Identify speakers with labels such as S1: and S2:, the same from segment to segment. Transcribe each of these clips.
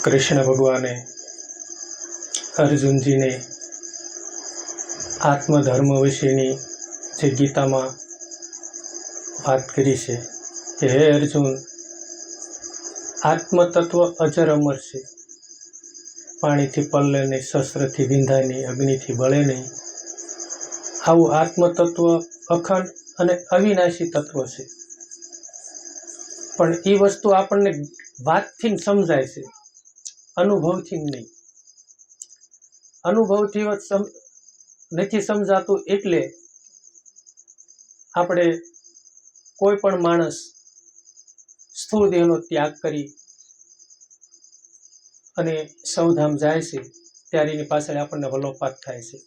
S1: કૃષ્ણ ભગવાને અર્જુનજીને આત્મધર્મ વિશેની જે ગીતામાં વાત કરી છે કે હે અર્જુન, આત્મતત્વ અજર અમર છે. પાણીથી પલ્લે નહીં, શસ્ત્રથી વિંધાય નહીં, અગ્નિથી બળે નહીં. આવું આત્મતત્વ અખંડ અને અવિનાશી તત્વ છે. પણ એ વસ્તુ આપણને વાતથી સમજાય છે, અનુભવથી નહીં. અનુભવથી નથી સમજાતું, એટલે આપણે કોઈ પણ માણસ સ્થૂળ દેહનો ત્યાગ કરી અને સૌધામ જાય છે ત્યારે એની પાછળ આપણને વલોપાત થાય છે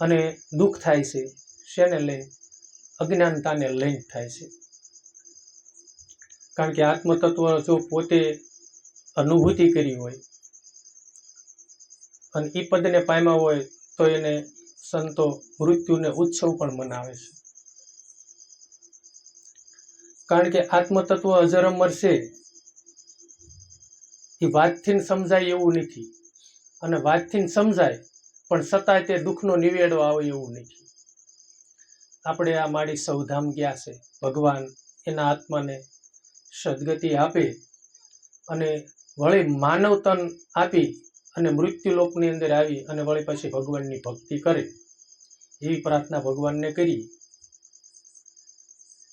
S1: અને દુઃખ થાય છે. શેને લઈને? અજ્ઞાનતાને લઈને થાય છે. કારણ કે આત્મતત્વ જો પોતે અનુભૂતિ કરી હોય અને એ પદને પામ્યા હોય તો એને સંતો મૃત્યુને ઉત્સવ પણ મનાવે છે. કારણ કે આત્મતત્વ અજર અમર છે. એ વાતથી સમજાય એવું નથી, અને વાતથી સમજાય પણ છતાંય તે દુઃખનો નિવેડો આવે એવું નથી. આપણે આ માડી સૌધામ ગયા છે, ભગવાન એના આત્માને સદગતિ આપે અને વળી માનવ તન આપી અને મૃત્યુલોકની અંદર આવી અને વળી પછી ભગવાનની ભક્તિ કરે, એવી પ્રાર્થના ભગવાનને કરી.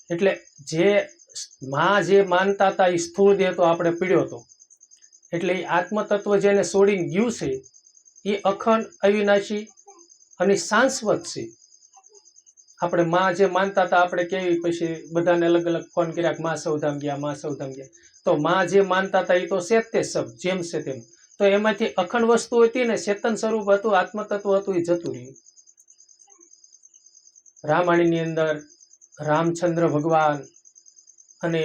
S1: એટલે જે માનતા હતા એ સ્થૂળ દેહ તો આપણે પીડ્યો હતો, એટલે એ આત્મતત્વ જેને છોડીને ગયું છે એ અખંડ, અવિનાશી અને શાશ્વત છે. આપણે જે માનતા હતા, આપણે કેવી પછી બધાને અલગ અલગ ફોન કર્યા, માં સૌધામ ગયા, માં સૌધામ ગયા. તો જે માનતા હતા એ તો છે તે સબ જેમ છે તેમ. તો એમાંથી અખંડ વસ્તુ હતી ને, ચેતન સ્વરૂપ હતું, આત્મતત્વ હતું, એ જતું રહ્યું. રામાયણની અંદર રામચંદ્ર ભગવાન અને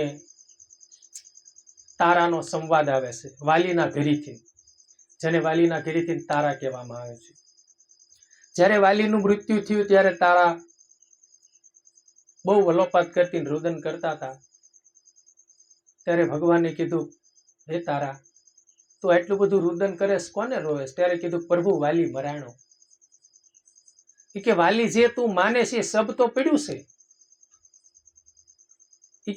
S1: તારાનો સંવાદ આવે છે, વાલીના ઘરેથી, જેને વાલીના ઘરેથી તારા કહેવામાં આવે છે. જ્યારે વાલીનું મૃત્યુ થયું ત્યારે તારા બહુ વલોપાત કરતી રુદન કરતા હતા. ત્યારે ભગવાને કીધું, હે તારા, તું એટલું બધું રુદન કરેશ, કોને રોવેશ? ત્યારે કીધું, પ્રભુ વાલી મરાણો. કે વાલી જે તું માને છે સબ તો પડ્યું છે.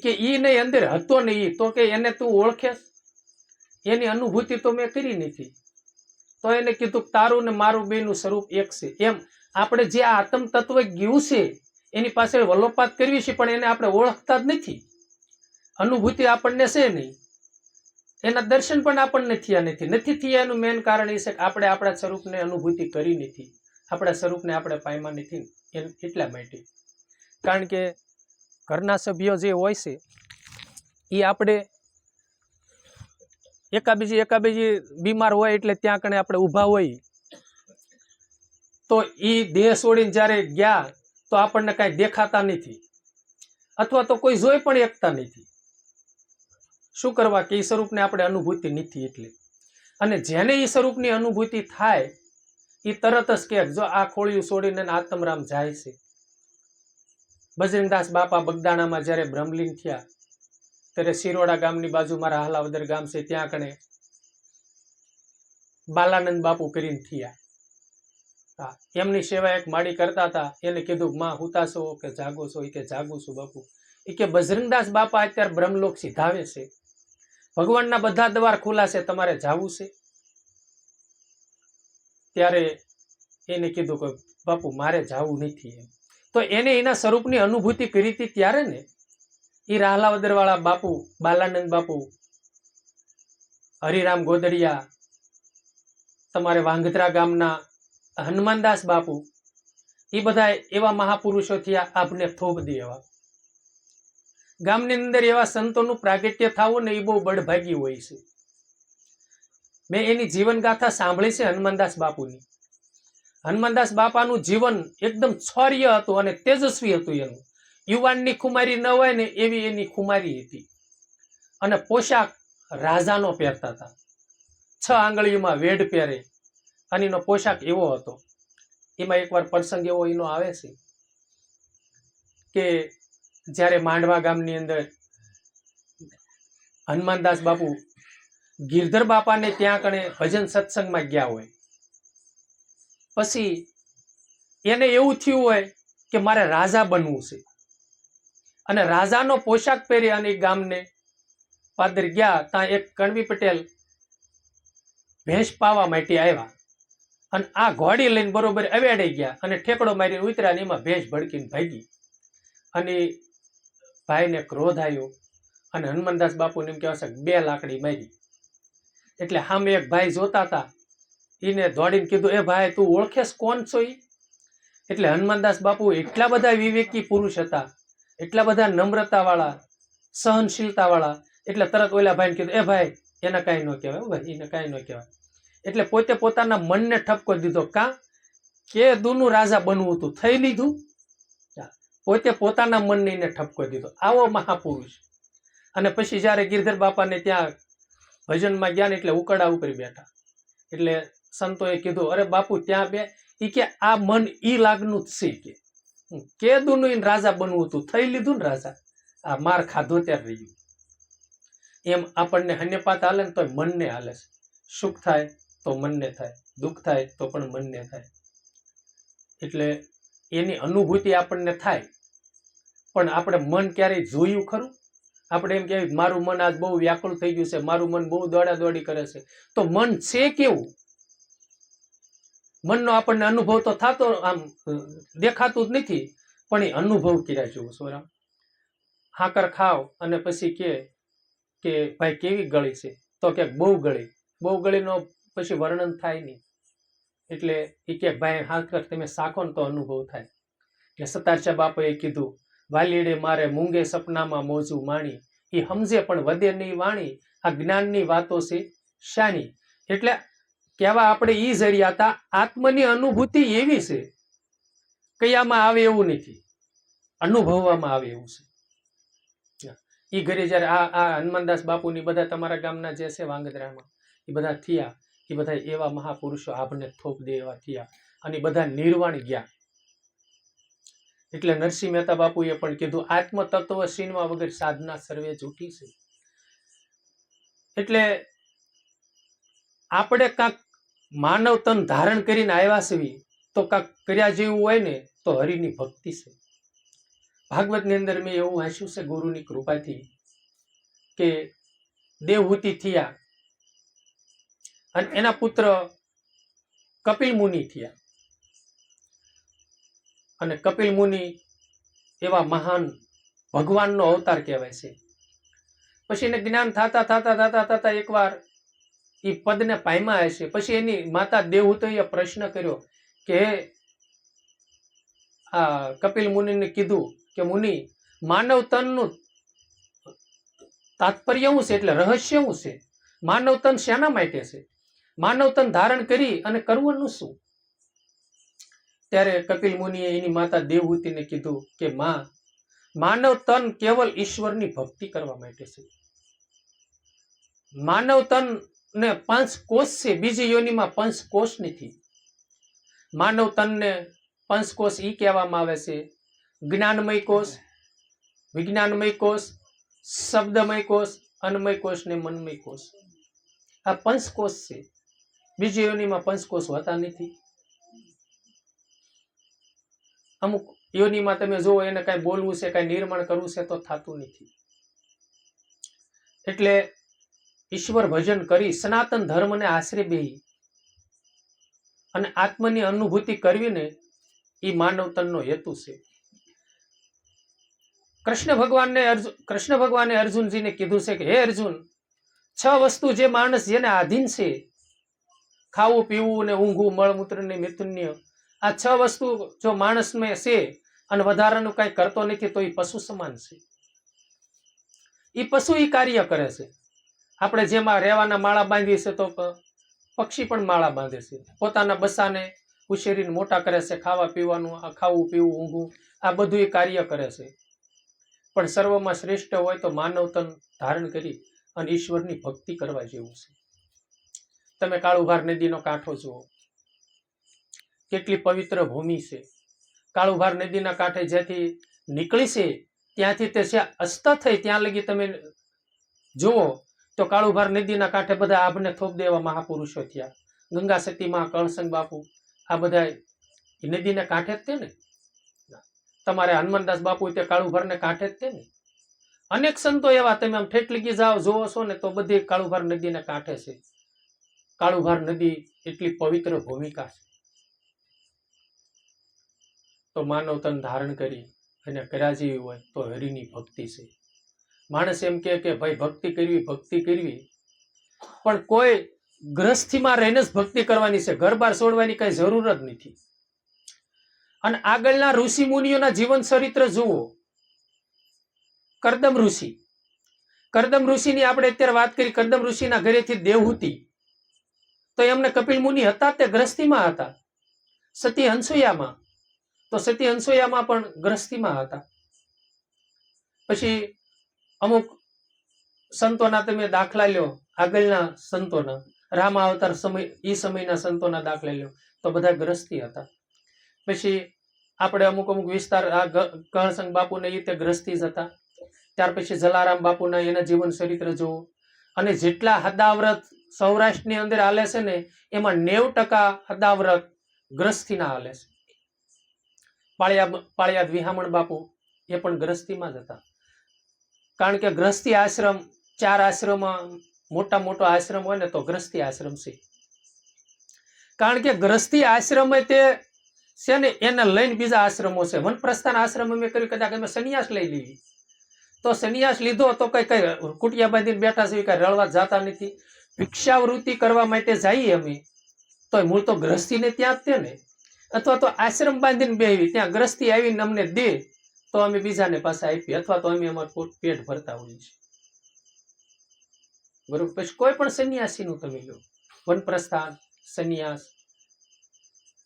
S1: કે ઈ નહીં, અંદર હતો નહીં, તો કે એને તું ઓળખેશ? એની અનુભૂતિ તો મેં કરી નથી. તો એને કીધું, તારું ને મારું બેનું સ્વરૂપ એક છે. એમ આપણે જે આત્મ તત્વ ગયું છે એની પાછળ વલોપાત કરવી છે, પણ એને આપણે ઓળખતા જ નથી. અનુભૂતિ આપણને છે નહીં, એના દર્શન પણ આપણને થયા નથી થયા. એનું મેન કારણ એ છે કે આપણે આપણા સ્વરૂપને અનુભૂતિ કરી નથી, આપણા સ્વરૂપને આપણે પામ્યા નથી. એટલા માટે, કારણ કે ઘરના સભ્યો જે હોય છે એ આપણે એકાબીજી બીમાર હોય એટલે ત્યાં કણે આપણે ઊભા હોય, તો એ દેહ છોડીને જ્યારે ગયા તો આપણને કાંઈ દેખાતા નથી, અથવા તો કોઈ જોઈ પણ એકતા નથી. શું કરવા? કે એ સ્વરૂપને આપણે અનુભૂતિ નથી. એટલે અને જેને એ સ્વરૂપની અનુભૂતિ થાય એ તરત જ કે જો આ ખોળિયું છોડીને આત્મરામ જાય છે. બજરંગદાસ બાપા બગદાણામાં જ્યારે બ્રહ્મલીન થયા ત્યારે શિરોડા ગામની બાજુ મારા હાલાવદર ગામ છે, ત્યાં કણે બાલાનંદ બાપુ કરીને થયા. એમની સેવા એક માડી કરતા હતા. એને કીધું, માં હુતા છો કે જાગો છો? એ કે જાગું છું બાપુ. એ કે બજરંગદાસ બાપા અત્યારે બ્રહ્મલોક સિધાવે છે, ભગવાનના બધા દ્વાર ખુલ્લા છે, તમારે જાવું છે? ત્યારે એને કીધું કે બાપુ મારે જાવું નથી. તો એને એના સ્વરૂપની અનુભૂતિ કરી હતી ત્યારે ને એ રાહલાવદર વાળા બાપુ, બાલાનંદ બાપુ, હરિરામ ગોદડિયા, તમારે વાંગધ્રા ગામના હનુમાનદાસ બાપુ, એ બધા એવા મહાપુરુષો થયા, આપને થોબ દે એવા. ગામની અંદર એવા સંતોનું પ્રાગટ્ય થવું ને એ બહુ બળભાગી હોય છે. મેં એની જીવન ગાથા સાંભળી છે હનુમાનદાસ બાપુની. હનુમાનદાસ બાપાનું જીવન એકદમ શૌર્ય હતું અને તેજસ્વી હતું. એનું યુવાનની ખુમારી ન હોય ને એવી એની ખુમારી હતી. અને પોશાક રાજાનો પહેરતા હતા, 6 આંગળીઓમાં વેઢ પહેરે, અને એનો પોશાક એવો હતો. એમાં એકવાર પ્રસંગ એવો એનો આવે છે કે જ્યારે માંડવા ગામની અંદર હનુમાનદાસ બાપુ ગિરધર બાપાને ત્યાં કણે ભજન સત્સંગમાં ગયા હોય, પછી એને એવું થયું હોય કે મારે રાજા બનવું છે, અને રાજાનો પોશાક પહેરી અને ગામને પાદર ગયા. ત્યાં એક કણવી પટેલ ભેંસ પાવા માટે આવ્યા, અને આ ઘોડી લઈને બરોબર અવેડાઈ ગયા અને ઠેકડો મારીને ઉતર્યા, અને એમાં ભેંસ ભડકીને ભાગી. અને ભાઈને ક્રોધ આવ્યો અને હનુમાનદાસ બાપુને એમ કહેવાય છે 2 લાકડી મારી. એટલે સામે એક ભાઈ જોતા હતા, એને દોડીને કીધું, એ ભાઈ તું ઓળખેસ કોણ છો? એટલે હનુમાનદાસ બાપુ એટલા બધા વિવેકી પુરુષ હતા, એટલા બધા નમ્રતા વાળા, સહનશીલતા વાળા, એટલે તરત ઓલા ભાઈને કીધું, એ ભાઈ એને કાંઈ ન કહેવાય, ભાઈ એને કાંઈ ન કહેવાય. એટલે પોતે પોતાના મનને ઠપકો દીધો, કાં કે દુનું રાજા બનવું હતું, થઈ લીધું. પોતે પોતાના મનને એને ઠપકો દીધો. આવો મહાપુરુષ. અને પછી જયારે ગિરધર બાપાને ત્યાં ભજનમાં ગયા ને એટલે ઉકરડા ઉપર બેઠા. એટલે સંતોએ કીધું, અરે બાપુ ત્યાં બે, ઈ કે આ મન ઈ લાગનું જ છે, કે દુનું રાજા બનવું હતું, થઈ લીધું ને રાજા, આ માર ખાધો ત્યારે રહ્યું. એમ આપણને હન્યપાત હાલે ને તો મનને હાલે છે. સુખ થાય તો મનને થાય, દુઃખ થાય તો પણ મનને થાય. એટલે એની અનુભૂતિ આપણને થાય, પણ આપણે મન ક્યારેય જોયું ખરું? આપણે એમ કહેવાય મારું મન આજ બહુ વ્યાકુળ થઈ ગયું છે, મારું મન બહુ દોડા દોડી કરે છે. તો મન છે કેવું? મનનો આપણને અનુભવ તો થતો, આમ દેખાતું જ નથી, પણ એ અનુભવ કર્યા જેવું. સોરામ હાકર ખાવ અને પછી કે ભાઈ કેવી ગળી છે, તો કે બહુ ગળી. બહુ ગળીનો પછી વર્ણન થાય નહીં. એટલે એ કે ભાઈ હાકર તમે શાખો ને તો અનુભવ થાય. એટલે સતારચા બાપાએ કીધું, વાલીડે મારે મૂંગે સપનામાં મોજું માણી, એ સમજે પણ વધે નહીં વાણી, આ જ્ઞાનની વાતો છે શાની. એટલે કહેવા આપણે ઈ જરિયા હતા, આત્મની અનુભૂતિ એવી છે, કયામાં આવે એવું નથી, અનુભવવામાં આવે એવું છે. ઈ ઘરે જયારે આ હનુમાનદાસ બાપુની બધા તમારા ગામના જે છે વાંગદરામાં, એ બધા થયા, એ બધા એવા મહાપુરુષો આપને થોપ દે એવા થયા, અને બધા નિર્વાણ ગયા. એટલે નરસિંહ મહેતા બાપુએ પણ કીધું, આત્મ તત્વ સીનવા વગર સાધના સર્વે જૂઠી છે. એટલે આપણે કાંક માનવ તન ધારણ કરીને આવ્યા છીએ, તો કાંક કર્યા જેવું હોય ને તો હરિની ભક્તિ છે. ભાગવતની અંદર મેં એવું વાંચ્યું છે ગુરુની કૃપાથી, કે દેવહૂતિ થયા અને એના પુત્ર કપિલ મુનિ થયા. અને કપિલ મુનિ એવા મહાન ભગવાનનો અવતાર કહેવાય છે. પછી એને જ્ઞાન થતા થતા થતા થતા એકવાર એ પદને પામ્યા હશે. પછી એની માતા દેવહૂતિએ પ્રશ્ન કર્યો કે આ કપિલ મુનિને કીધું કે મુનિ, માનવ તનનું તાત્પર્ય શું છે, એટલે રહસ્ય શું છે? માનવ તન શેના માટે છે? માનવ તન ધારણ કરી અને કરવાનું શું? ત્યારે કપિલ મુનિએ એની માતા દેવહૂતિને કીધું કે માં, માનવ તન કેવલ ઈશ્વરની ભક્તિ કરવા માટે છે. માનવ તન ને 5 કોષ છે, બીજી યોનિમાં 5 કોષ નથી. માનવ તનને 5 કોષ ઈ કહેવામાં આવે છે, જ્ઞાનમય કોષ, વિજ્ઞાનમય કોષ, શબ્દમય કોષ, અન્નમય કોષ ને મનમય કોષ. આ 5 કોષ છે. બીજી યોનિમાં 5 કોષ હોતા નથી. અમુક યોનિમાં તમે જુઓ, એને કઈ બોલવું છે, કઈ નિર્માણ કરવું છે તો થતું નથી. એટલે ઈશ્વર ભજન કરી સનાતન ધર્મને આશરે બેહી અને આત્મની અનુભૂતિ કરવી ને એ માનવ તનનો હેતુ છે. કૃષ્ણ ભગવાને અર્જુનજીને કીધું છે કે હે અર્જુન, 6 વસ્તુ જે માણસ જેને આધીન છે, ખાવું પીવું ને ઊંઘવું મળમૂત્ર ને મિથુન્ય, આ 6 વસ્તુ જો માણસમાં છે અને વધારાનું કઈ કરતો નથી તો એ પશુ સમાન છે. એ પશુ એ કાર્ય કરે છે. આપણે જેમાં રહેવાના માળા બાંધીએ છે તો પક્ષી પણ માળા બાંધે છે, પોતાના બસાને ઉછેરીને મોટા કરે છે, ખાવા પીવાનું, ખાવું પીવું ઊંઘવું, આ બધું એ કાર્ય કરે છે. પણ સર્વમાં શ્રેષ્ઠ હોય તો માનવ તન ધારણ કરી અને ઈશ્વરની ભક્તિ કરવા જેવું છે. તમે કાળુભાર નદીનો કાંઠો જુઓ, કેટલી પવિત્ર ભૂમિ છે. કાળુભાર નદીના કાંઠે જ્યાંથી નીકળી છે ત્યાંથી તે અસ્ત થઈ ત્યાં લગી તમે જુઓ તો કાળુભાર નદીના કાંઠે બધા આભને થોપ દેવા મહાપુરુષો થયા. ગંગા સતીમાં, કળસંગ બાપુ, આ બધા નદીને કાંઠે જ તે ને. તમારે હનુમાનદાસ બાપુ તે કાળુભારને કાંઠે જ તે ને. અનેક સંતો એવા તમે આમ ઠેઠ લગી જાઓ જોવો છો ને તો બધી કાળુભાર નદીને કાંઠે છે. કાળુભાર નદી એટલી પવિત્ર ભૂમિકા છે. તો માનવ તન ધારણ કરી અને કર્યા જેવી હોય તો હરિની ભક્તિ છે. માણસ એમ કે ભાઈ ભક્તિ કરવી, પણ કોઈ ગ્રસ્થિમાં રહીને જ ભક્તિ કરવાની છે. ઘર બાર છોડવાની કઈ જરૂર જ નથી. અને આગળના ઋષિ મુનિઓના જીવન ચરિત્ર જુઓ. કરદમ ઋષિની આપણે અત્યારે વાત કરી. કરદમ ઋષિના ઘરેથી દેવહૂતિ, તો એમને કપિલ મુનિ હતા તે ગ્રસ્તીમાં હતા. સતી હંસોયામાં, તો સતી હંસોયામાં પણ ગ્રસ્તીમાં હતા. પછી અમુક સંતોના તમે દાખલા લ્યો, આગળના સંતોના, રામ અવતાર સમયના સંતોના દાખલા લ્યો તો બધા ગ્રસ્તી હતા. પછી આપણે અમુક વિસ્તાર કળસંગ બાપુને એ તે ગ્રસ્તી જ હતા. ત્યાર પછી જલારામ બાપુના એના જીવન ચરિત્ર જોવો. અને જેટલા હદાવ્રત સૌરાષ્ટ્રની અંદર હાલે છે ને એમાં 90% હદાવ્રત ગ્રસ્તીના હાલે છે. પાળિયાદ વિહામણ બાપુ એ પણ ગ્રસ્તીમાં જ હતા. કારણ કે ગ્રસ્તી આશ્રમ 4 આશ્રમમાં મોટો આશ્રમ હોય ને તો ગ્રસ્તી આશ્રમ છે. કારણ કે ગ્રસ્તી આશ્રમ તે છે ને એને લઈને બીજા આશ્રમો છે. વનપ્રસ્થાન આશ્રમ અમે કર્યું, કદાચ અમે સંન્યાસ લઈ લીધી તો સંન્યાસ લીધો તો કઈ કુટિયા બાંધીને બેઠા છે, કઈ રળવા જતા નથી. ભિક્ષાવૃત્તિ કરવા માટે જઈએ અમે તો મૂળ તો ગ્રસ્તીને ત્યાં જ તે ને. અથવા તો આશ્રમ બાંધીને બેહવી, ત્યાં ગ્રસ્તી આવીને અમને દે તો અમે બીજાને પાસે આપીએ, અથવા તો અમે અમારું પેટ ભરતા હોઈએ છીએ. બરોબર. પછી કોઈ પણ સંન્યાસીનું તમે લો, વનપ્રસ્થાન, સંન્યાસ,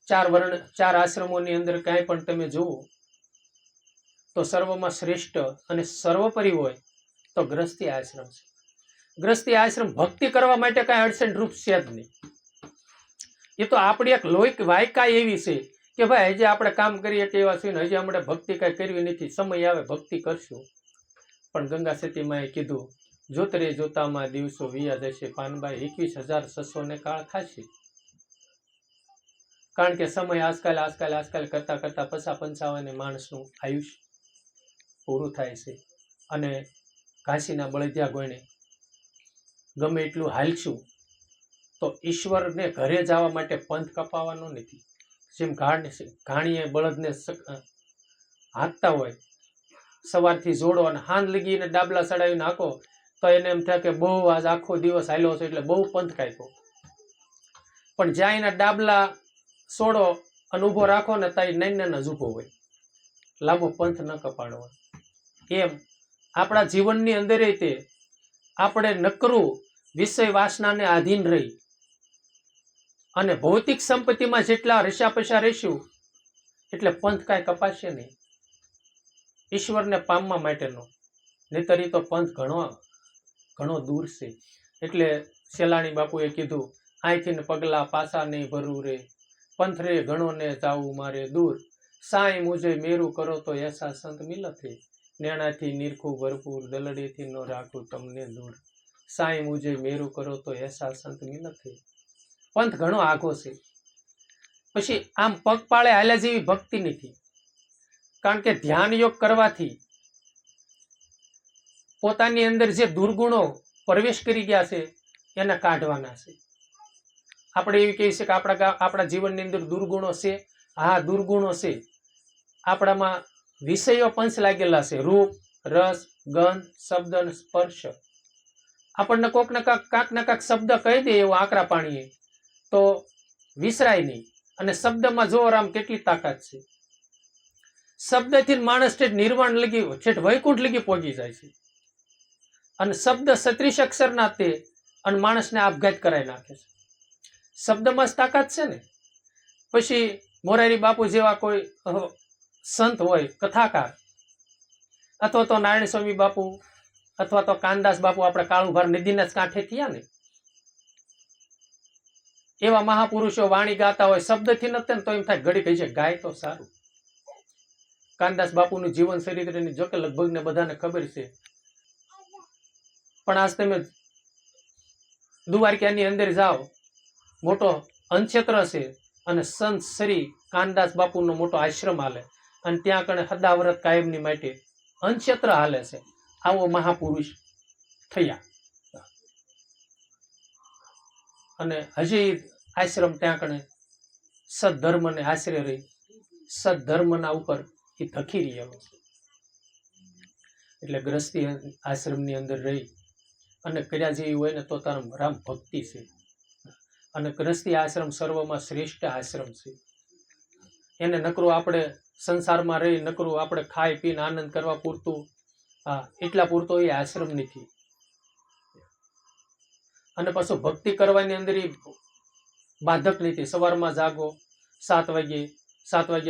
S1: 4 આશ્રમોની અંદર કાંઈ પણ તમે જુઓ તો સર્વમાં શ્રેષ્ઠ અને સર્વોપરી હોય તો ગ્રસ્તી આશ્રમ છે. ગ્રસ્તી આશ્રમ ભક્તિ કરવા માટે કાંઈ અડચણ રૂપ છે જ નહીં. એ તો આપણી એક લોક વાયકા એવી છે કે ભાઈ હજી આપણે કામ કરીએ કે એવા છે ને હજી આપણે ભક્તિ કાંઈ કરવી નથી, સમય આવે ભક્તિ કરશું. પણ ગંગા સતીમાએ કીધું, જોતરે જોતામાં દિવસો વિયા જશે પાનબાઈ, 21,600 ને કાળ ખાશે. કારણ કે સમય આજકાલ કરતા 55 માણસનું આયુષ્ય પૂરું થાય છે. અને કાશીના બળદિયા ગોયણે ગમે એટલું હાલશું તો ઈશ્વરને ઘરે જવા માટે પંથ કપાવવાનો નથી. જેમ ઘાણીએ બળદને હાંકતા હોય, સવારથી જોડો અને હાંજ લગીને ડાબલા ચડાવીને હાંકો તો એને એમ થાય કે બહુ આજ આખો દિવસ હાલ્યો છે એટલે બહુ પંથ કાપ્યો. પણ જ્યાં એના ડાબલા છોડો અને ઊભો રાખો ને તો નાના જ ઊભો હોય, લાંબો પંથ ન કપાણો હોય. એમ આપણા જીવનની અંદર તે આપણે નકરું વિષય વાસનાને આધીન રહી અને ભૌતિક સંપત્તિમાં જેટલા રસ્યા પૈસા રહેશું એટલે પંથ કાંઈ કપાશે નહીં. ઈશ્વરને પામવા માટેનો, નહીતર તો પંથ ઘણો દૂર છે. એટલે સેલાણી બાપુએ કીધું, અહીંથી પગલા પાછા નહીં ભરવું રે, પંથ રે ઘણો ને જાવું મારે દૂર, સાંઈ મુજે મેરું કરો તો એસા સંત મિલત હે, નેણાથી નીરખું ભરપૂર દલડેથી ન રાખું તમને દૂર, સાંઈ મુજે મેરું કરો તો એસા સંત મિલત હે. પંથ ઘણો આઘો છે. પછી આમ પગપાળે હાલ્યા જેવી ભક્તિ નથી. કારણ કે ધ્યાન યોગ કરવાથી પોતાની અંદર જે દુર્ગુણો પ્રવેશ કરી ગયા છે એને કાઢવાના છે. આપણે એવી કહી છે કે આપણા જીવનની અંદર દુર્ગુણો છે. હા, દુર્ગુણો છે. આપણામાં વિષયો પંચ લાગેલા છે, રૂપ, રસ, ગંધ, શબ્દ અને સ્પર્શ. આપણને કાંક ને કાંક શબ્દ કહી દે એવું આકરા પાણીએ તો વિસરાય નહીં. અને શબ્દમાં જો રામ કેટલી તાકાત છે. શબ્દથી માણસ નિર્વાણ લગી, છેઠ વૈકુંઠ લગી પહોંચી જાય છે. અને શબ્દ 36 અક્ષરના તે અને માણસને આપઘાત કરાવી નાખે છે. શબ્દમાં જ તાકાત છે ને. પછી મોરારી બાપુ જેવા કોઈ સંત હોય, કથાકાર, અથવા તો નારાયણ સ્વામી બાપુ અથવા તો કાનદાસ બાપુ, આપણે કાળુભાર નદીના જ કાંઠે થયા ને, એવા મહાપુરુષો વાણી ગાતા હોય, શબ્દથી નથી ને તો એમ થાય ઘડી કહી છે ગાય તો સારું. કાનદાસ બાપુનું જીવન ચરિત્રની જો કે લગભગ ને બધાને ખબર છે, પણ આજ તમે દ્વારકાની અંદર જાઓ, મોટો અનક્ષેત્ર છે અને સંત શ્રી કાનદાસ બાપુનો મોટો આશ્રમ હાલે અને ત્યાં કણે સદાવ્રત કાયમની માટે અનક્ષેત્ર હાલે છે. આવો મહાપુરુષ થયા અને હજી આશ્રમ ત્યાં કણે સદધર્મને આશરે રહી સદધર્મના ઉપર એ ધખી રહ્યો છે. એટલે ગ્રસ્તી આશ્રમની અંદર રહી અને કર્યા જેવી હોય ને તો તારા રામ ભક્તિ છે. અને ગ્રસ્તી આશ્રમ સર્વમાં શ્રેષ્ઠ આશ્રમ છે. એને નકરું આપણે સંસારમાં રહી નકરું આપણે ખાઈ પીને આનંદ કરવા પૂરતું એટલા પૂરતો એ આશ્રમ નથી. અને પાછું ભક્તિ કરવાની અંદર એ બાધક નથી. સવારમાં જાગો 7 વાગે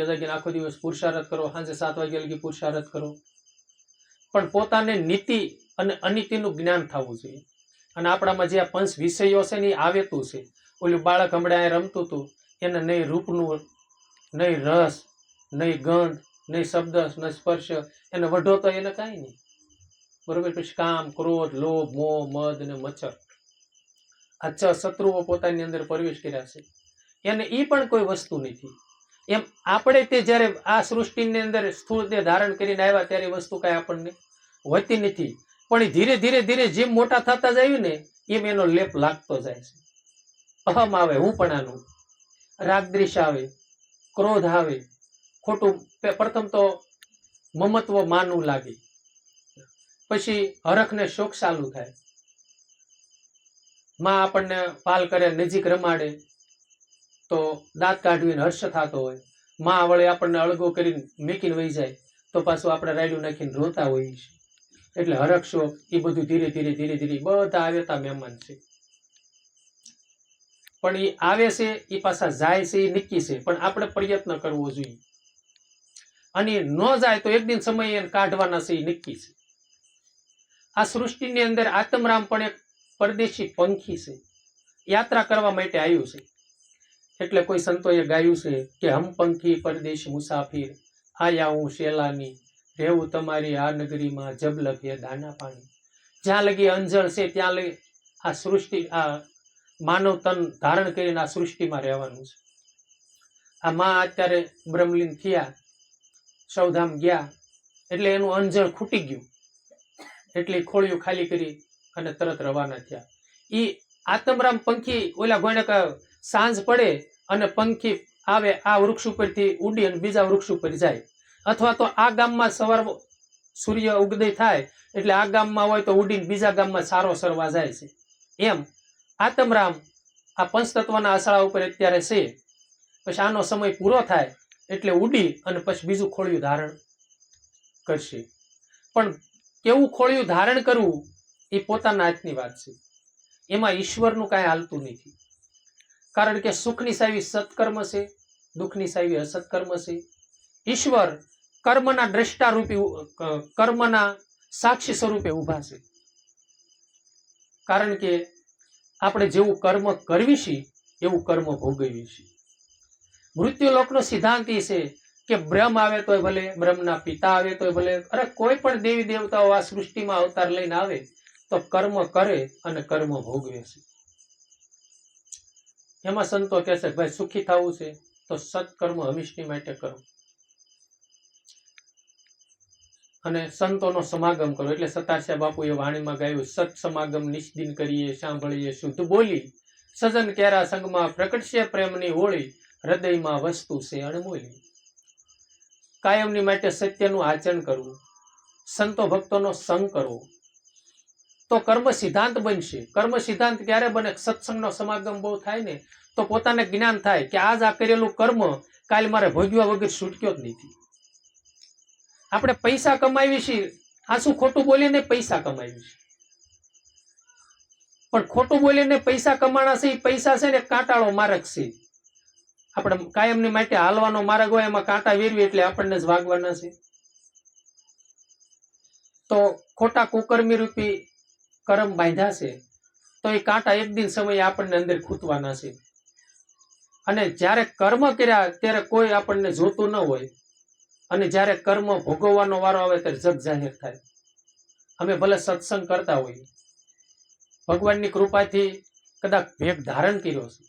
S1: જાગીને આખો દિવસ પુરુષાર્થ કરો, સાંજે 7 વાગે લગી પુરુષાર્થ કરો, પણ પોતાને નીતિ અને અનીતિનું જ્ઞાન થવું જોઈએ. અને આપણામાં જે આ 5 વિષયો છે ને એ આવેતું છે. ઓલું બાળક હમણાં રમતું હતું, એને નહીં રૂપનું, નહીં રસ, નહીં ગંધ, નહીં શબ્દ, નહીં સ્પર્શ, એને વઢો તો એને કાંઈ નહીં. બરોબર. પછી કામ, ક્રોધ, લોભ, મોહ, મદ અને મચ્છર, આ 6 શત્રુઓ પોતાની અંદર પ્રવેશ કર્યા છે. એને એ પણ કોઈ વસ્તુ નથી. એમ આપણે તે જ્યારે આ સૃષ્ટિની અંદર સ્થૂળ દેહ ધારણ કરીને આવ્યા ત્યારે વસ્તુ કાંઈ આપણને હોતી નથી. પણ એ ધીરે ધીરે ધીરે જેમ મોટા થતા જાય ને એમ એનો લેપ લાગતો જાય છે. અહમ આવે, હું પણ આનું, રાગદ્વેષ આવે, ક્રોધ આવે, ખોટું પ્રથમ તો મમત્વ માનવું લાગે, પછી હરખ ને શોખ ચાલુ થાય. માં આપણને પાલ કરે, નજીક રમાડે તો દાંત કાઢવીને હર્ષ થતો હોય. માં વળે આપણને અળગો કરીને મેકીને વહી જાય તો પાછું આપણે રાયડું નાખીને રોતા હોઈએ છીએ. એટલે હરખ શોખ એ બધું ધીરે ધીરે ધીરે ધીરે બધા આવેતા મહેમાન છે. પણ એ આવે છે એ પાછા જાય છે એ નક્કી છે. પણ આપણે પ્રયત્ન કરવો જોઈએ. અને ન જાય તો એક દિન સમય એને કાઢવાના છે એ નક્કી છે. આ સૃષ્ટિની અંદર આત્મરામ પણ એક પરદેશી પંખી છે, યાત્રા કરવા માટે આવ્યું છે. એટલે કોઈ સંતોએ ગાયું છે કે હમ પંખી પરદેશી મુસાફિર, આયા હું શેલાની, રહેવું તમારી આ નગરીમાં જબ લખે દાના પાણી. જ્યાં લગી અંજળ છે ત્યાં લગી આ સૃષ્ટિ, આ માનવ તન ધારણ કરીને આ સૃષ્ટિમાં રહેવાનું છે. આ માં અત્યારે બ્રહ્મલીન થયા, સૌધામ ગયા એટલે એનું અંજળ ખૂટી ગયું. એટલે ખોળિયું ખાલી કરી અને તરત રવાના થયા. એ આત્મરામ પંખી ઓલા ગોણે સાંજ પડે અને પંખી આવે આ વૃક્ષ ઉપરથી ઉડી અને બીજા વૃક્ષ ઉપર જાય, અથવા તો આ ગામમાં સવાર સૂર્ય ઉગદય થાય એટલે આ ગામમાં હોય તો ઉડીને બીજા ગામમાં સારો સરવા જાય છે. એમ આત્મરામ આ પંચતત્વના આસળા ઉપર અત્યારે છે. પછી આનો સમય પૂરો થાય એટલે ઉડી અને પછી બીજું ખોળિયું ધારણ કરશે. પણ કેવું ખોળિયું ધારણ કરવું એ પોતાના હાથની વાત છે. એમાં ઈશ્વરનું કાંઈ હાલતું નથી. કારણ કે સુખની સાવી સત્કર્મ છે, દુઃખની સાવી અસત્કર્મ છે. ઈશ્વર કર્મના દ્રષ્ટા રૂપે, કર્મના સાક્ષી સ્વરૂપે ઉભા છે. કારણ કે આપણે જેવું કર્મ કરવી છીએ એવું કર્મ ભોગવીએ છીએ. મૃત્યુલોકનો સિદ્ધાંત એ છે કે બ્રહ્મ આવે તોય ભલે, બ્રહ્મના પિતા આવે તોય ભલે, અરે કોઈ પણ દેવી દેવતાઓ આ સૃષ્ટિમાં અવતાર લઈને આવે તો કર્મ કરે અને કર્મ ભોગવે છે. એમાં સંતો કહે છે ભાઈ સુખી થવું છે તો સત્કર્મ હંમેશની માટે કરો અને સંતોનો સમાગમ કરો. એટલે સતારસિયા બાપુએ વાણીમાં ગાયું, સત સમાગમ નિષ્દિન કરીએ, સાંભળીએ શુદ્ધ બોલી, સજન કેરા સંગમાં પ્રકટશે પ્રેમની હોળી, હૃદયમાં વસ્તુ છે અણમોલી. કાયમની માટે સત્યનું આચરણ કરવું, સંતો ભક્તોનો સંગ કરવો તો કર્મ સિદ્ધાંત બનશે. કર્મ સિદ્ધાંત ક્યારે બને? સત્સંગનો સમાગમ બહુ થાય ને તો પોતાને જ્ઞાન થાય કે આજ આ કરેલું કર્મ કાલ મારે ભોગવ્યા વગર છૂટક્યો જ નથી. આપણે પૈસા કમાવી છીએ, આ શું ખોટું બોલીને પૈસા કમાવી છે, પણ ખોટું બોલીને પૈસા કમાણા છે એ પૈસા છે ને કાંટાળો માર્ગ છે. આપણે કાયમની માટે હાલવાનો માર્ગ હોય એમાં કાંટા વેરવી એટલે આપણને જ વાગવાના છે. તો ખોટા કુકર્મી રૂપી કર્મ બાંધ્યા છે તો એ કાંટા એક દિન સમયે આપણને અંદર ખૂટવાના છે. અને જ્યારે કર્મ કર્યા ત્યારે કોઈ આપણને જોતું ન હોય અને જ્યારે કર્મ ભોગવવાનો વારો આવે ત્યારે જગ જાહેર થાય. અમે ભલે સત્સંગ કરતા હોઈએ, ભગવાનની કૃપાથી કદાચ ભેગ ધારણ કર્યો છે,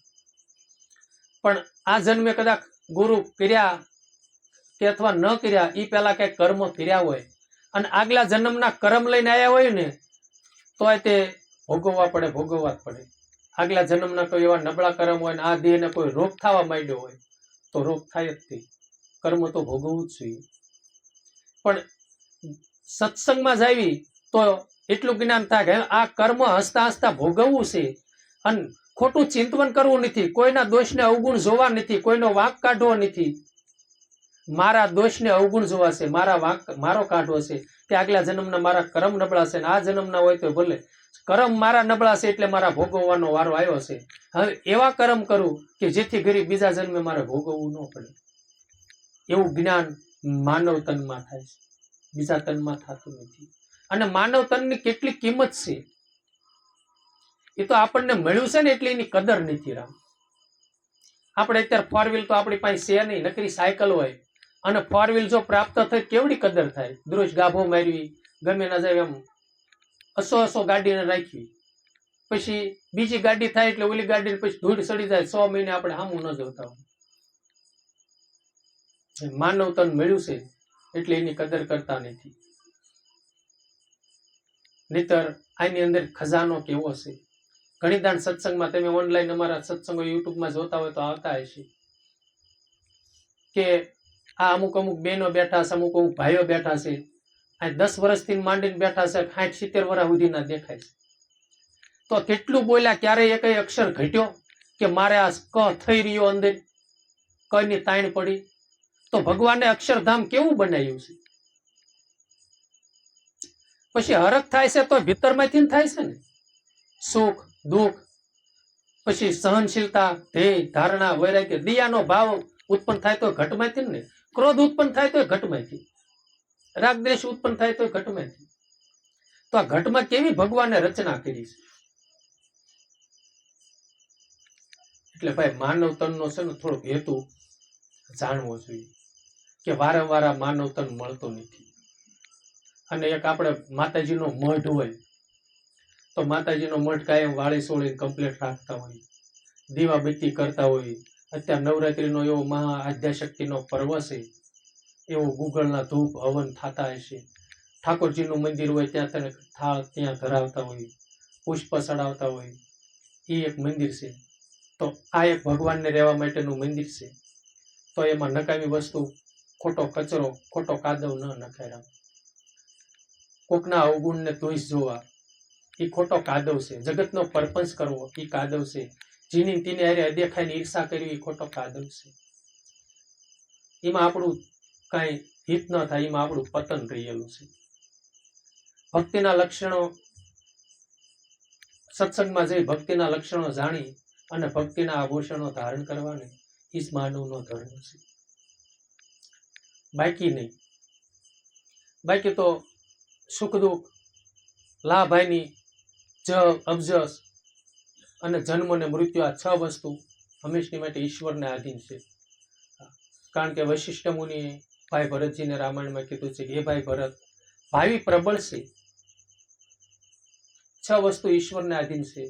S1: પણ આ જન્મે કદાચ ગુરુ કર્યા કે અથવા ન કર્યા, એ પેલા કઈ કર્મ કર્યા હોય અને આગલા જન્મના કર્મ લઈને આવ્યા હોય ને, તોય તે ભોગવવા પડે, ભોગવવા જ પડે. આગલા જન્મના કોઈ એવા નબળા કર્મ હોય ને આ દેહને કોઈ રોગ થવા માંડ્યો હોય તો રોગ થાય જ તે, કર્મ તો ભોગવવું જ જોઈએ. પણ સત્સંગમાં જ આવી તો એટલું જ્ઞાન થાય કે આ કર્મ હસતા હસતા ભોગવવું છે અને ખોટું ચિંતન કરવું નથી, કોઈના દોષને અવગુણ જોવા નથી, કોઈનો વાંક કાઢવો નથી. મારા દોષને અવગુણ જોવા છે, મારા વાંક મારો કાઢવો છે કે આગલા જન્મના મારા કર્મ નબળા છે ને આ જન્મના હોય તો ભલે, કર્મ મારા નબળા છે એટલે મારા ભોગવવાનો વારો આવ્યો છે. હવે એવા કર્મ કરું કે જેથી કરી બીજા જન્મે મારે ભોગવવું ન પડે. એવું જ્ઞાન માનવ તનમાં થાય છે, બીજા તનમાં થતું નથી. અને માનવ તનની કેટલી કિંમત છે એ તો આપણને મળ્યું છે ને એટલે એની કદર નથી. રામ, આપણે અત્યારે ફોર વ્હીલ તો આપણી પાસે છે નહીં, નકરી સાયકલ હોય અને ફોર વ્હીલ જો પ્રાપ્ત થઈ કેવડી કદર થાય. દરરોજ ગાભો મારવી, ગમે ના જાય એમ અસો ગાડીને રાખવી, પછી બીજી ગાડી થાય એટલે ઓલી ગાડીને પછી ધૂળ સડી જાય, 100 મહિને આપણે સામું ન જોતા હોય. માનવ તન મળ્યું છે એટલે એની કદર કરતા નથી. નહીતર આની અંદર ખજાનો કેવો છે. ઘણી દાન સત્સંગમાં તમે ઓનલાઈન અમારા સત્સંગો યુટ્યુબમાં જોતા હોય તો આવતા હશે કે આ અમુક અમુક બહેનો બેઠા છે, અમુક અમુક ભાઈઓ બેઠા છે, આ 10 વર્ષથી માંડીને બેઠા છે, 60-70 વર્ષ સુધીના દેખાય છે. તો કેટલું બોલ્યા, ક્યારેય એક અક્ષર ઘટ્યો કે મારે આ ક થઈ રહ્યો અંદર, કની તાણ પડી. તો ભગવાને અક્ષરધામ કેવું બનાવ્યું છે. પછી હરખ થાય છે તો ભીતરમાંથી થાય છે ને, સુખ દુઃખ, પછી સહનશીલતા, ધ્યેય ધારણા, વૈરાગ્ય, દયાનો ભાવ ઉત્પન્ન થાય તો ઘટમાંથી ને, ક્રોધ ઉત્પન્ન થાય તો ઘટમાંથી, રાગ દ્વેષ ઉત્પન્ન થાય તો ઘટમાંથી. તો આ ઘટમાં કેવી ભગવાને રચના કરી છે. એટલે ભાઈ માનવ તનનો છે ને થોડોક હેતુ જાણવો જોઈએ કે વારંવાર આ માનવ તન મળતો નથી. અને એક આપણે માતાજીનો મઢ હોય તો માતાજીનો મઢ કાયમ વાળી સોળી કમ્પ્લીટ રાખતા હોય, દીવાબત્તી કરતા હોય. અત્યારે નવરાત્રીનો એવો મહા આદ્યાશક્તિનો પર્વ છે, એવો ગુગળના ધૂપ હવન થતા હશે. ઠાકોરજીનું મંદિર હોય ત્યાં ત્યાં ધરાવતા હોય, પુષ્પ ચડાવતા હોય, એ એક મંદિર છે. તો આ એક ભગવાનને રહેવા માટેનું મંદિર છે. તો એમાં નકામી વસ્તુ, ખોટો કચરો, ખોટો કાદવ ન નખાય. કોકના અવગુણને તોષ જોવા એ ખોટો કાદવ છે. જગતનો પરપંચ કરવો એ કાદવ છે. જેની તેની હારે અદેખાઈને ઈર્ષા કરવી એ ખોટો કાદવ છે. એમાં આપણું કાંઈ હિત ન થાય, એમાં આપણું પતન રહેલું છે. ભક્તિના લક્ષણો, સત્સંગમાં જઈ ભક્તિના લક્ષણો જાણી અને ભક્તિના આભૂષણો ધારણ કરવાને એ જ માનવનો ધર્મ છે. બાકી નહીં. બાકી તો સુખ દુઃખ, લાભ હાનિ, અબજસ અને જન્મ અને મૃત્યુ, આ 6 વસ્તુ હંમેશની માટે ઈશ્વરને આધીન છે. કારણ કે વશિષ્ઠ મુનિએ ભાઈ ભરતજીને રામાયણમાં કીધું છે કે એ ભાઈ ભરત, ભાવિ પ્રબળ છે, 6 વસ્તુ ઈશ્વરને આધીન છે.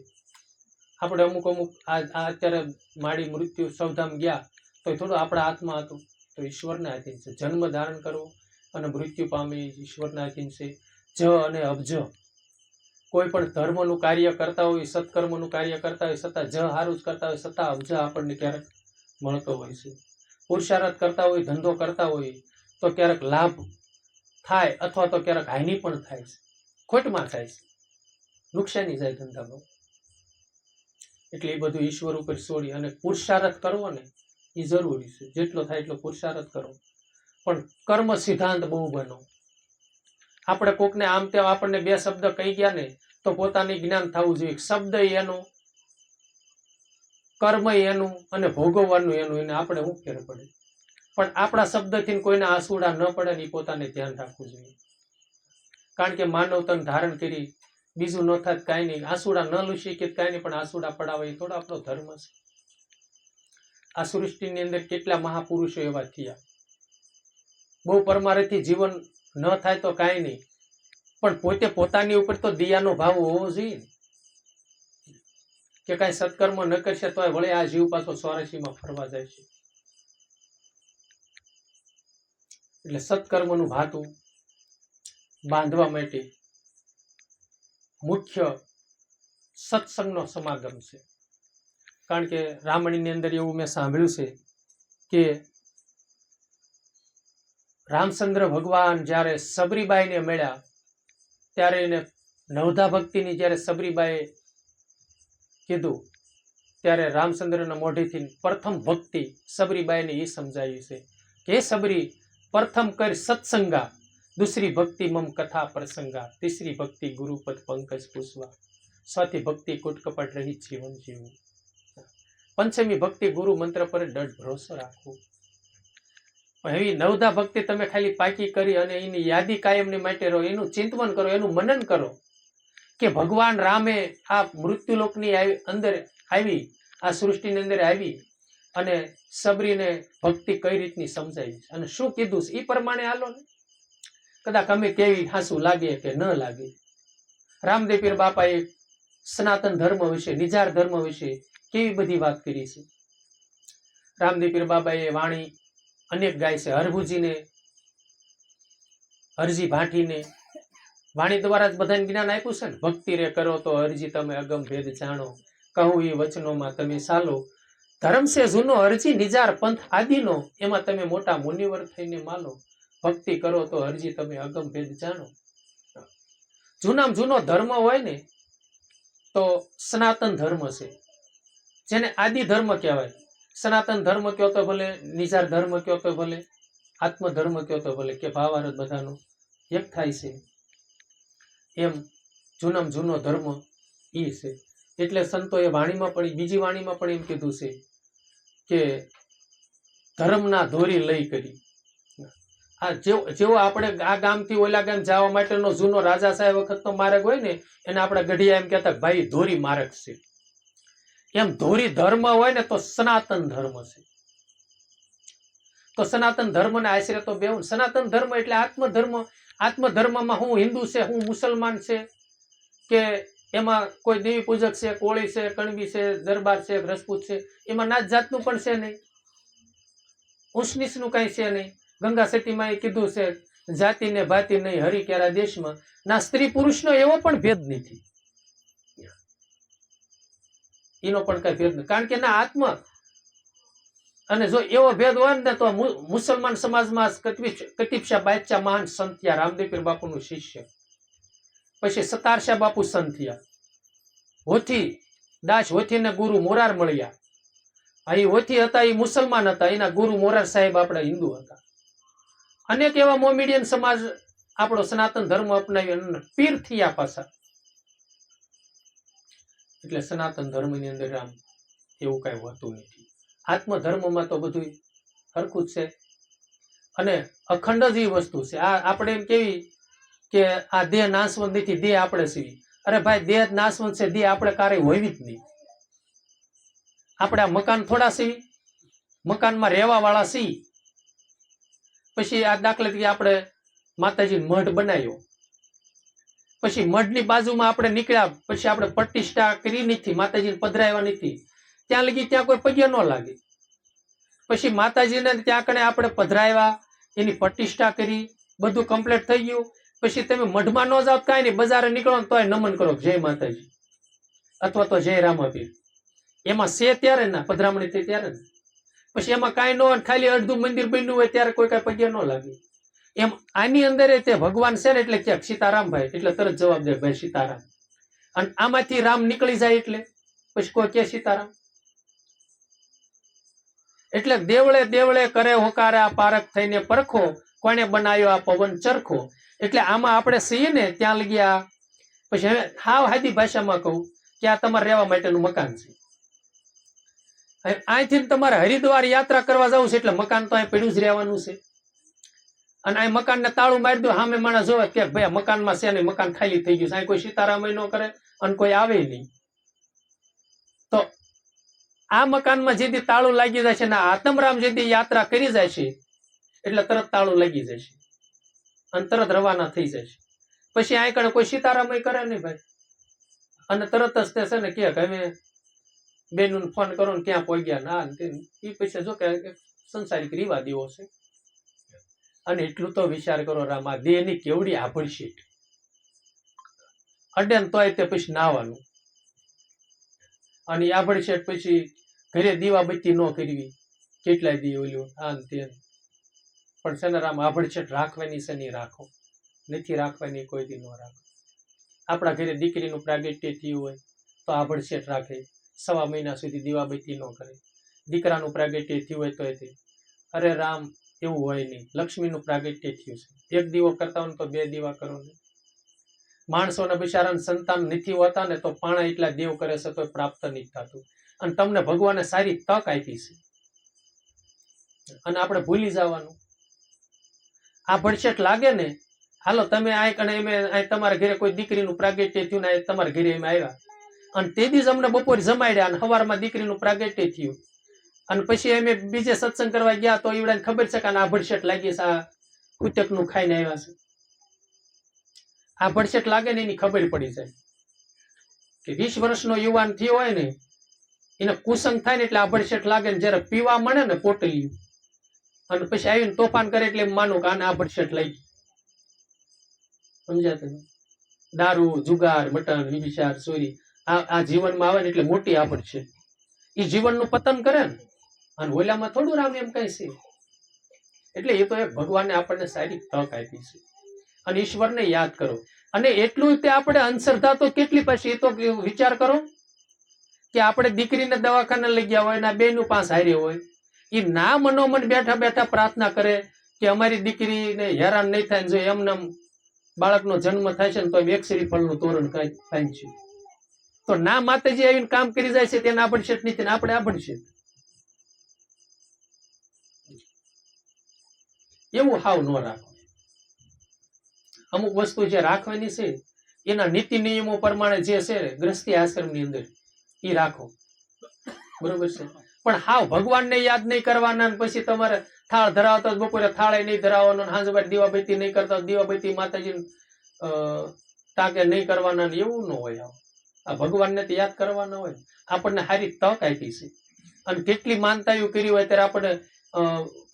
S1: આપણે અમુક અમુક અત્યારે માડી મૃત્યુ સૌધામ ગયા તો થોડું આપણા હાથમાં હતું, તો ઈશ્વરને આધીન છે. જન્મ ધારણ કરવો અને મૃત્યુ પામી ઈશ્વરને આધીન છે. જ અને અબજ, કોઈ પણ ધર્મનું કાર્ય કરતા હોય, સત્કર્મનું કાર્ય કરતા હોય છતાં જ સારું જ કરતા હોય છતાં અબજ આપણને ક્યારેક મળતો હોય છે. પુરુષાર્થ કરતા હોય, ધંધો કરતા હોય તો ક્યારેક લાભ થાય અથવા તો ક્યારેક હાનિ પણ થાય છે, ખોટમાં થાય છે, નુકસાની જાય ધંધામાં. એટલે એ બધું ઈશ્વર ઉપર છોડી અને પુરુષાર્થ કરવો ને એ જરૂરી છે. જેટલો થાય એટલો પુરુષાર્થ કરવો, પણ કર્મ સિદ્ધાંત બહુ બનો. આપણે કોકને આમ તેમ આપણને 2 શબ્દ કહી ગયા ને તો પોતાને જ્ઞાન થવું જોઈએ. શબ્દ એનું, કર્મ એનું અને ભોગવવાનું એનું, એને આપણે શું ફેર પડે. પણ આપણા શબ્દથી કોઈને આંસુડા ન પડે ને એ પોતાને ધ્યાન રાખવું જોઈએ. કારણ કે માનવ તન ધારણ કરી બીજું ન થાય કાંઈ નહીં, આંસુડા ન લૂસી કે કાંઈ નહીં, પણ આંસુડા પડાવે એ થોડો આપણો ધર્મ છે. આ સૃષ્ટિની અંદર કેટલા મહાપુરુષો એવા થયા. બહુ પરમારથી જીવન ન થાય તો કાંઈ નહીં, પણ પોતે પોતાની ઉપર તો દયાનો ભાવ હોવો જોઈએ. કે કાંઈ સત્કર્મ ન કરશે તોય વળે આ જીવ પાછો 84માં ફરવા જાય છે. એટલે સત્કર્મનું ભાતું બાંધવા માટે મુખ્ય સત્સંગનો સમાગમ છે. કારણ કે રામાયણની અંદર એવું મેં સાંભળ્યું છે કે રામચંદ્ર ભગવાન જ્યારે સબરીબાઈને મળ્યા ત્યારે એને નવધા ભક્તિની જ્યારે સબરીબાઈએ કીધું ત્યારે રામચંદ્રના મોઢેથી પ્રથમ ભક્તિ સબરીબાઈને એ સમજાવી છે કે હે સબરી, પ્રથમ કર સત્સંગા, दूसरी भक्ति मम कथा प्रसंगा, तीसरी भक्ति गुरुपद पंकज पुष्वा, चौथी भक्ति कुटकपट रही जीवन जीवन, पंचमी भक्ति गुरु मंत्र पर दृढ़ भरोसा રાખવો. એવી નવધા ભક્તિ તમે ખાલી પાકી કરી અને એની યાદી કાયમની માટે રહો, એનું ચિંતન કરો, એનું મનન કરો કે ભગવાન રામે આ મૃત્યુલોકની અંદર આવી, આ સૃષ્ટિની અંદર આવી અને સબરીને ભક્તિ કઈ રીતની સમજાવી અને શું કીધું છે એ પ્રમાણે હાલો ને. કદાચ અમે કેવી હાસુ લાગે કે ન લાગે. રામદેવ પીર બાપાએ સનાતન ધર્મ વિશે, નિજાર ધર્મ વિશે કેવી બધી વાત કરી છે. રામદેવ પીર બાબાએ વાણી અનેક ગાય છે. હરભુજીને, હરજી ભાટીને વાણી દ્વારા જ બધાને જ્ઞાન આપ્યું છે ને. ભક્તિ રે કરો તો હરજી તમે અગમ ભેદ જાણો, કહું એ વચનોમાં તમે સાલો, ધર્મ છે જૂનો હરજી નિજાર પંથ આદિનો, એમાં તમે મોટા મુનિવર થઈને માલો, ભક્તિ કરો તો હરજી તમે અગમ ભેદ જાણો. જૂનામાં જૂનો ધર્મ હોય ને તો સનાતન ધર્મ છે, જેને આદિ ધર્મ કહેવાય. સનાતન ધર્મ કયો તો ભલે, નિજાર ધર્મ કયો તો ભલે, આત્મ ધર્મ કયો તો ભલે, કે ભાવાર્થ બધાનો એક થાય છે. એમ જૂનામાં જૂનો ધર્મ એ છે. એટલે સંતોએ વાણીમાં પણ, બીજી વાણીમાં પણ એમ કીધું છે કે ધર્મના ધોરી લઈ કરી. આ જેવો આપણે આ ગામથી ઓલા ગામ જવા માટેનો જૂનો રાજા સાહેબ વખતનો માર્ગ હોય ને, એને આપણે ગઢિયા એમ કહેતા ભાઈ ધોરી માર્ગ છે. એમ ધોરી ધર્મ હોય ને તો સનાતન ધર્મ છે. તો સનાતન ધર્મને આશરે તો બેવું. સનાતન ધર્મ એટલે આત્મધર્મ. આત્મધર્મમાં હું હિન્દુ છે, હું મુસલમાન છે, કે એમાં કોઈ દેવી પૂજક છે, કોળી છે, કણબી છે, દરબાર છે, રજપૂત છે, એમાં નાત જાતનું પણ છે નહીં, ઊંચ નીચનું કઈ છે નહીં. ગંગા સતીમાં એ કીધું છે જાતિ ને ભાતિ નહીં હરી કેરા દેશમાં, ના સ્ત્રી પુરુષનો એવો પણ ભેદ નથી, એનો પણ કઈ ભેદ નથી. કારણ કે ના આત્મ, અને જો એવો ભેદ હોય ને તો મુસલમાન સમાજમાં કતીબશાહ બાદશાહ મહાન સંત થયા, રામદેવ પીર બાપુનું શિષ્ય. પછી સતારશાહ બાપુ સંત થયા. હોથી દાસ હોથીને ગુરુ મોરાર મળ્યા. અહીં હોથી હતા એ મુસલમાન હતા, એના ગુરુ મોરાર સાહેબ આપણા હિન્દુ હતા. અનેક એવા મોમેડિયન સમાજ આપણો સનાતન ધર્મ અપનાવી પીર થયા પાછા. એટલે સનાતન ધર્મની અંદર આમ એવું કઈ હોતું નથી. આત્મધર્મમાં તો બધું સરખું જ છે અને અખંડ જ એ વસ્તુ છે. આ આપણે એમ કેવી કે આ દેહ નાશવંત નથી, દેહ આપણે સીવી. અરે ભાઈ, દેહ નાશવંત છે, દેહ આપણે કાર્ય હોવી જ નહીં. આપણે આ મકાન થોડા સીવી, મકાનમાં રહેવા વાળા સી. પછી આ દાખલા તરીકે આપણે માતાજી મઢ બનાવ્યો, પછી મઢની બાજુમાં આપણે નીકળ્યા, પછી આપણે પ્રતિષ્ઠા કરી નથી, માતાજીને પધરાવ્યા નથી, ત્યાં લગી ત્યાં કોઈ પગે ન લાગે. પછી માતાજીને ત્યાં કણે આપણે પધરાવ્યા, એની પ્રતિષ્ઠા કરી, બધું કમ્પ્લીટ થઈ ગયું. પછી તમે મઢમાં ન જાઓ કાંઈ નહીં, બજારે નીકળો ને તોય નમન કરો જય માતાજી અથવા તો જય રામાપીર. એમાં છે ત્યારે ના પધરામણી થઈ ત્યારે ને. પછી એમાં કાંઈ ન હોય, ખાલી અડધું મંદિર બન્યું હોય ત્યારે કોઈ કાંઈ પગે ન લાગે. એમ આની અંદર તે ભગવાન છે ને એટલે ક્યાંક સીતારામભાઈ, એટલે તરત જવાબ દે ભાઈ સીતારામ. અને આમાંથી રામ નીકળી જાય એટલે પછી કોઈ કે સીતારામ. એટલે દેવળે દેવળે કરે હોકારે આ પારખ થઈને પરખો, કોને બનાવ્યો આ પવન ચરખો. એટલે આમાં આપણે છીએ ને ત્યાં લગી આ. પછી હવે હાવ હાદી ભાષામાં કહું કે આ તમારે રહેવા માટેનું મકાન છે. અહીંથી તમારે હરિદ્વાર યાત્રા કરવા જવું છે એટલે મકાન તો અહીં પડ્યું જ રહેવાનું છે. અને આ મકાનને તાળું મારી દો, સામે માણસ જોવે કે ભાઈ મકાનમાં છે નહીં, મકાન ખાલી થઈ ગયું છે, અહીં કોઈ સીતારામ ન કરે અને કોઈ આવે નહીં. તો આ મકાનમાં જેથી તાળું લાગી જાય છે ને આત્મરામ જેથી યાત્રા કરી જાય છે એટલે તરત તાળું લાગી જાય છે અને તરત રવાના થઈ જાય છે. પછી અહીં કણે કોઈ સીતારામ કરે નહીં ભાઈ, અને તરત જ તે છે ને કે હવે બેનનું ફોન કરો ને ક્યાં પહોંચ્યા ના એ પછી જો કે સંસારિક રીવાદીઓ છે. અને એટલું તો વિચાર કરો રામા દેહની કેવડી આભડશીટ અડે ને તોય તે પછી નાવાનું. અને આભડશીટ પછી ઘરે દીવાબત્તી ન કરવી, કેટલાય દી ઓલ્યું આન તેન. પણ છે ને રામ આભડશીટ રાખવાની છે નહીં રાખો, નથી રાખવાની કોઈ દી ન રાખો. આપણા ઘરે દીકરીનું પ્રાગટ્ય થયું હોય તો આભડશેટ રાખે, 1.5 મહિના સુધી દીવાબત્તી ન કરે. દીકરાનું પ્રાગટ્ય થયું હોય તો એ અરે રામ એવું હોય નહીં. લક્ષ્મીનું પ્રાગટ્ય થયું છે, 1 દીવો કરતા હોય તો 2 દીવા કરો ને. માણસોને બિચારાને સંતાન નથી હોતા ને તો પાણા એટલા દેવ કરે છે તો પ્રાપ્ત નથી થતું. અને તમને ભગવાને સારી તક આપી છે અને આપણે ભૂલી જવાનું. આ ભડશેટ લાગે ને, હાલો તમે આ કણે એમ તમારા ઘરે કોઈ દીકરીનું પ્રાગટ્ય થયું ને તમારા ઘરે એમ આવ્યા અને તે દિવસ અમને બપોરે જમાડ્યા અને સવારમાં દીકરીનું પ્રાગટ્ય થયું અને પછી અમે બીજે સત્સંગ કરવા ગયા તો એવડાને ખબર છે કે આ ભડશેટ લાગી છે, આ કુતકનું ખાઈને આવ્યા છે. આ ભડશેટ લાગે ને એની ખબર પડી જાય કે 20 વર્ષનો યુવાન થયો હોય ને એને કુસંગ થાય ને એટલે આ ભડશેટ લાગે ને જયારે પીવા મળે ને પોટલી અને પછી આવીને તોફાન કરે એટલે માનું કે આને આ ભડશેટ લાગી. સમજ્યા તમે? દારૂ, જુગાર, મટન, વિભિચાર, ચોરી આ જીવનમાં આવે ને એટલે મોટી આફત છે. એ જીવનનું પતન કરે ને અને ઓલામાં થોડું રામ એમ કઈ છે. એટલે એ તો એક ભગવાને આપણને સારી તક આપી છે અને ઈશ્વરને યાદ કરો. અને એટલું તે આપણે અંધશ્રદ્ધા તો કેટલી પછી એ તો વિચાર કરો કે આપણે દીકરીને દવાખાને લઈ ગયા હોય ને બેનું પાસ હારી હોય, એ ના મનોમન બેઠા બેઠા પ્રાર્થના કરે કે અમારી દીકરીને હેરાન નહીં થાય. જો એમને બાળકનો જન્મ થાય છે ને તો એક શ્રીફળનું તોરણ થાય છે તો ના માતાજી આવીને કામ કરી જાય છે તેને આભડશેટ નથી ને આપણે આભડશેટ. એવું હાવ ન રાખો. અમુક વસ્તુ જે રાખવાની છે એના નીતિ નિયમો પ્રમાણે જે છે ગ્રસ્તી આશ્રમની અંદર એ રાખો, બરોબર છે. પણ હાવ ભગવાનને યાદ નહીં કરવાના પછી તમારે થાળ ધરાવતા બપોરે થાળે નહીં ધરાવવાનો, હાંજવાર દીવાબત્તી નહીં કરતા દીવાબત્તી માતાજી ટાંકે નહીં કરવાના, એવું ન હોય. આ ભગવાનને તો યાદ કરવાના હોય. આપણને સારી તક આપી છે અને કેટલી માનતાઓ કરી હોય ત્યારે આપણે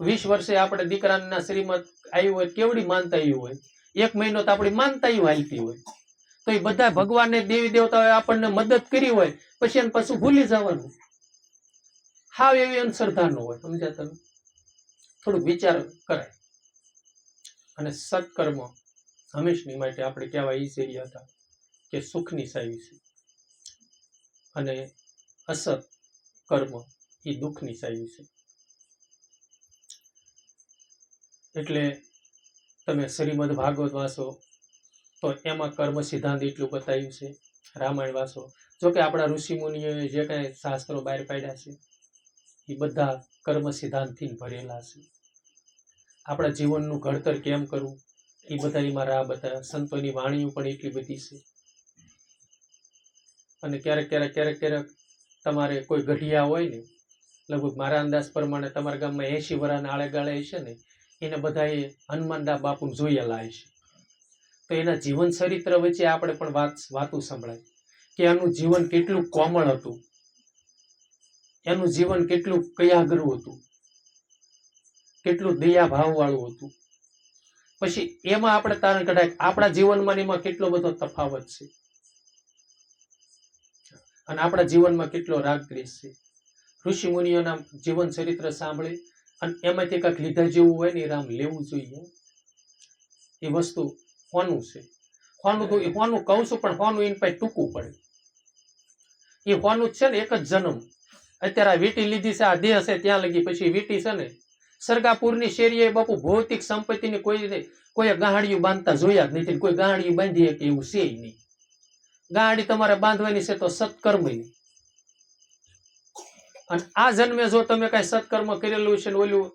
S1: 20 વર્ષે આપણે દીકરાના શ્રીમત આવ્યું હોય કેવડી માનતાઓ હોય, 1 મહિનો તો આપણી માનતાઓ હાલતી હોય તો એ બધા ભગવાનને દેવી દેવતાઓએ આપણને મદદ કરી હોય પછી એને પાછું ભૂલી જવાનું. હાવ એવી અંધશ્રદ્ધા ન હોય. સમજ્યા તમે? થોડુંક વિચાર કરાય. અને સત્કર્મ હંમેશની માટે આપણે કહેવા એ શેરી હતા કે સુખની સાવી છે અને અસત કર્મ એ દુઃખની સાવી છે. એટલે તમે શ્રીમદ ભાગવત વાંચો તો એમાં કર્મ સિદ્ધાંત એટલું બતાવ્યું છે. રામાયણ વાંચો, જોકે આપણા ઋષિ મુનિઓએ જે કાંઈ શાસ્ત્રો બહાર પાડ્યા છે એ બધા કર્મ સિદ્ધાંતથી ભરેલા છે. આપણા જીવનનું ઘડતર કેમ કરવું એ બધા એમાં રાહ બતાવ્યા. સંતોની વાણીઓ પણ એટલી બધી છે. અને ક્યારેક તમારે કોઈ ગઢિયા હોય ને, લગભગ મારા અંદાજ પ્રમાણે તમારા ગામમાં 80 વર્ષના આળે ગાળે હશે ને, એને બધાએ હનુમાનદાસ બાપુ જોયેલા હશે. તો એના જીવન ચરિત્ર વચ્ચે આપણે પણ વાતું સંભળાય કે એનું જીવન કેટલું કોમળ હતું, એનું જીવન કેટલું કયાગ્રુ હતું, કેટલું દયા ભાવ વાળું હતું. પછી એમાં આપણે તારણ કઢાય આપણા જીવનમાં એમાં કેટલો બધો તફાવત છે અને આપણા જીવનમાં કેટલો રાગ દ્વેષ છે. ઋષિ મુનિઓના જીવન ચરિત્ર સાંભળે અને એમાંથી કંઈક લીધા જેવું હોય ને એ રામ લેવું જોઈએ. એ વસ્તુ હોનું છે. હોનું કહું છું પણ હોનું એની પાસે ટૂંકું પડે. એ હોનું છે ને એક જ જન્મ. અત્યારે આ વીટી લીધી છે, આ દેહ છે ત્યાં લગી પછી વીટી છે ને સરગાપુરની શેરીએ બાપુ ભૌતિક સંપત્તિની કોઈ ગાહડિયું બાંધતા જોયા જ નથી. કોઈ ગાહડિયું બાંધી કે એવું છે નહીં. ગાહડી તમારે બાંધવાની છે તો સત્કર્મની. અને આ જન્મે જો તમે કઈ સત્કર્મ કરેલું છે ને ઓલું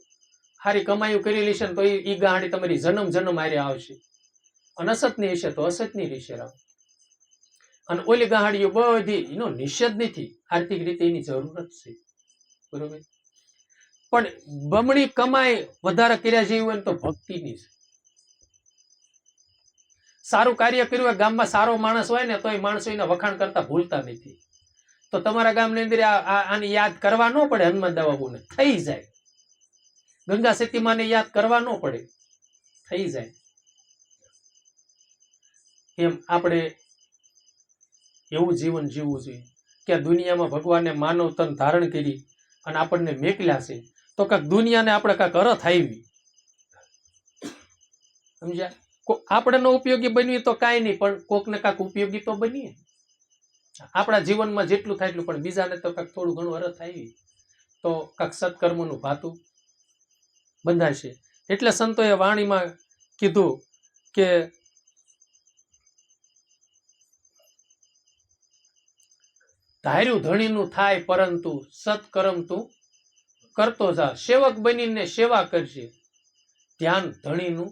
S1: સારી કમાયું કરેલી છે ને તો એ ગાહડી તમારી જન્મ જન્મ હારે આવશે. અને અસતની હશે તો અસતની રહેશે રામ. અને ઓલી ગાહડીઓ બધી એનો નિષેધ નથી, આર્થિક રીતે એની જરૂરત છે, બરોબર. પણ બમણી કમાઈ વધારે કર્યા જેવી હોય ને તો ભક્તિની છે. સારું કાર્ય કર્યું હોય, ગામમાં સારો માણસ હોય ને તો એ માણસો એના વખાણ કરતા ભૂલતા નથી તો તમારા ગામની અંદર આને યાદ કરવા ન પડે. હનુમાન બાપુને થઈ જાય. ગંગા સતીમાને યાદ કરવા ન પડે, થઈ જાય. એમ આપણે એવું જીવન જીવવું જોઈએ કે દુનિયામાં ભગવાને માનવ તન ધારણ કરી અને આપણને મેકલ્યા છે તો કાંક દુનિયાને આપણે કાંક અરથ આવી. સમજ્યા? આપણે ન ઉપયોગી બનવી તો કાંઈ નહીં, પણ કોકને કાંક ઉપયોગી તો બનીએ. આપણા જીવનમાં જેટલું થાય એટલું, પણ બીજાને તો કાંક થોડું ઘણું અરથ આવી તો કાંક સત્કર્મનું ભાતું બંધાશે. એટલે સંતોએ વાણીમાં કીધું કે ધાર્યું ધણીનું થાય પરંતુ સત્કર્મ તું કરતો જા. સેવક બનીને સેવા કરજે, ધ્યાન ધણીનું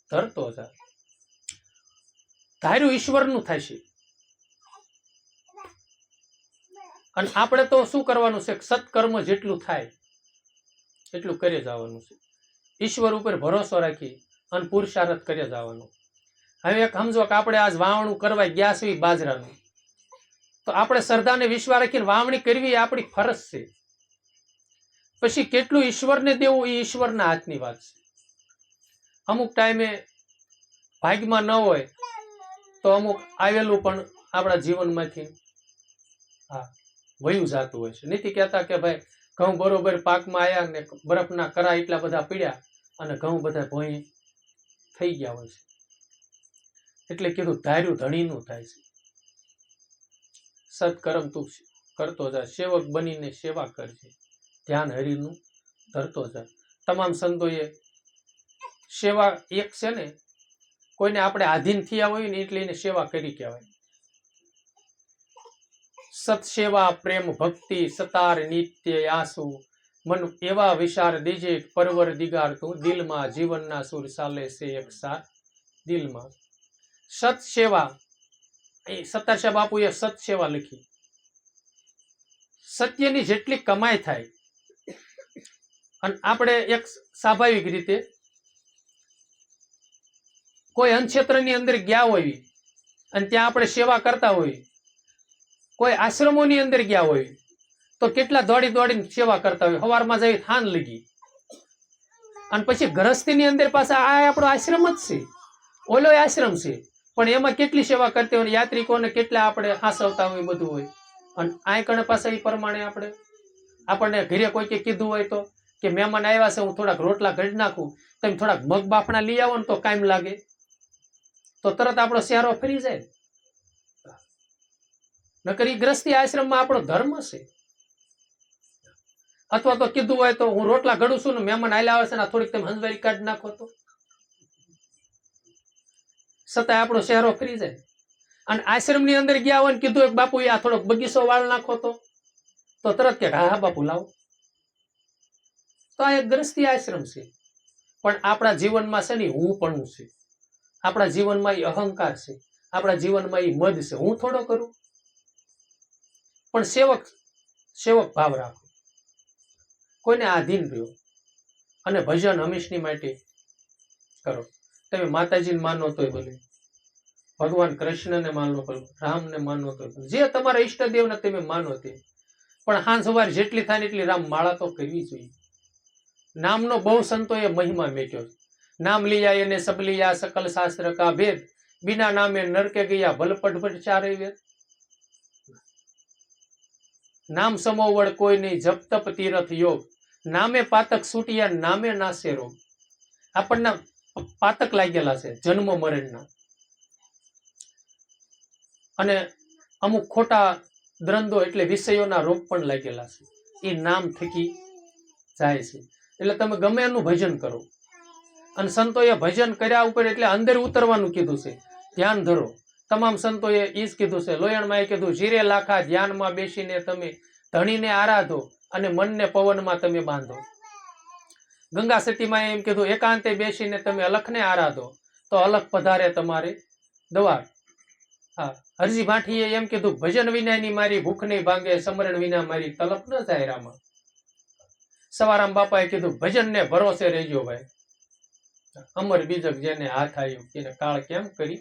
S1: ધરતો જા. ધાર્યું ઈશ્વરનું થશે. અને આપણે તો શું કરવાનું છે? સત્કર્મ જેટલું થાય એટલું કરી જવાનું છે. ઈશ્વર ઉપર ભરોસો રાખી અને પુરુષાર્થ કરી જવાનું. હવે એક સમજો કે આપણે આજ વાવણું કરવા ગયા છીએ બાજરાનું, તો આપણે શ્રદ્ધાને વિશ્વાસ રાખીને વાવણી કરવી એ આપણી ફરજ છે. પછી કેટલું ઈશ્વરને દેવું એ ઈશ્વરના હાથની વાત છે. અમુક ટાઈમે ભાગ્યમાં ન હોય તો અમુક આવેલું પણ આપણા જીવનમાંથી વયું જતું હોય છે. નથી કહેતા કે ભાઈ ઘઉં બરોબર પાકમાં આવ્યા ને બરફના કરા એટલા બધા પીડ્યા અને ઘઉં બધા ભોંય થઈ ગયા હોય છે. એટલે કીધું ધાર્યું ધણીનું થાય છે. સત્કર્મ તું કરતો જા, સેવક બનીને સેવા કરજે, ધ્યાન હરિનું ધરતો જા. તમામ સંતોએ સેવા એક છે ને, કોઈને આપણે આધીન થયા હોય ને એટલે એને સેવા કરી કહેવાય. સત્સેવા પ્રેમ ભક્તિ સતાર નિત્ય આસુ, મન એવા વિચાર દીજે પરવર દિગાર તું, દિલમાં જીવનના સુર ચાલે છે એક સાર દિલમાં. સત્સેવા, એ સતારશા બાપુએ સત્સેવા લખી. સત્યની જેટલી કમાઈ થાય, અને આપણે એક સ્વાભાવિક રીતે કોઈ અનક્ષેત્રની અંદર ગયા હોય અને ત્યાં આપણે સેવા કરતા હોય, કોઈ આશ્રમોની અંદર ગયા હોય તો કેટલા દોડી દોડીને સેવા કરતા હોય. સવારમાં જઈ થાન લગી અને પછી ગ્રસ્તીની અંદર પાછા આ આપણો આશ્રમ જ છે, ઓલો આશ્રમ છે, પણ એમાં કેટલી સેવા કરતી હોય, યાત્રિકોને કેટલા આપણે હાંસવતા હોય, બધું હોય. અને આ કણે પાછા એ પ્રમાણે આપણને ઘરે કોઈ કે કીધું હોય તો કે મહેમાન આવ્યા છે, હું થોડાક રોટલા ઘડી નાખું, તમે થોડાક મગ બાફણા લઈ આવો ને તો કાયમ લાગે, તો તરત આપણો શહેરો ફરી જાય. નકર ઈ ગ્રસ્તી આશ્રમમાં આપણો ધર્મ છે. અથવા તો કીધું હોય તો હું રોટલા ઘડું છું ને મહેમાન હાલ્યા આવે છે ને થોડીક તમે હંજવારી કાઢી નાખો તો છતાં આપણો શહેરો ફરી જાય. અને આશ્રમની અંદર ગયા હોય ને કીધું એક બાપુ આ થોડોક બગીચો વાળ નાખો તો તરત કે હા બાપુ લાવો. તો આ એક ગ્રસ્તી આશ્રમ છે. પણ આપણા જીવનમાં છે ને હું પણ છે, આપણા જીવનમાં એ અહંકાર છે, આપણા જીવનમાં એ મદ છે. હું થોડો કરું, પણ સેવક ભાવ રાખો, કોઈને આધીન રહ્યો અને ભજન હંમેશની માટે કરો. તમે માતાજીને માનો તોય ભલે, ભગવાન કૃષ્ણને માનો ભલે, રામને માનો તોય ભલે, જે તમારા ઈષ્ટદેવને તમે માનો તે, પણ હાંજ સવાર જેટલી થાય એટલી રામ માળા તો કરવી જોઈએ. નામનો બહુ સંતોએ મહિમા મેટ્યો. નામ લિયા એને સબ લિયા સકલ શાસ્ત્ર કા ભેદ, બિના નામે નરકે ગયા ભલપટ ભટ ચારે વેદ. નામ સમોવડ કોઈ નહીં જપ તપ તીરથ યોગ, નામે પાતક છૂટિયા નામે નાશે રોગ. આપણને પાતક લાગેલા છે જન્મ મરણના, અને અમુક ખોટા દ્રંદો એટલે વિષયોના રોગ પણ લાગેલા છે, એ નામ થકી જાય છે. એટલે તમે ગમે એનું ભજન કરો. અને સંતોએ ભજન કર્યા ઉપર એટલે અંદર ઉતરવાનું કીધું છે, ધ્યાન ધરો. તમામ સંતોએ એ જ કીધું છે. લોયણમાં એ કીધું જીરે લાખા ધ્યાનમાં બેસીને તમે ધણીને આરાધો અને મનને પવનમાં તમે બાંધો. ગંગા સતીમાં એમ કીધું એકાંતે બેસીને તમે અલખને આરાધો તો અલખ પધારે તમારે દ્વાર. હા, હરજી ભાટીએ એમ કીધું ભજન વિનાની મારી ભૂખ નહીં ભાંગે, સમરણ વિના મારી તલપ ન જાય રામા. સવારામ બાપાએ કીધું ભજનને ભરોસે રહેજો ભાઈ, અમર બીજક જેને હાથ આવ્યું એને કાળ કેમ કરી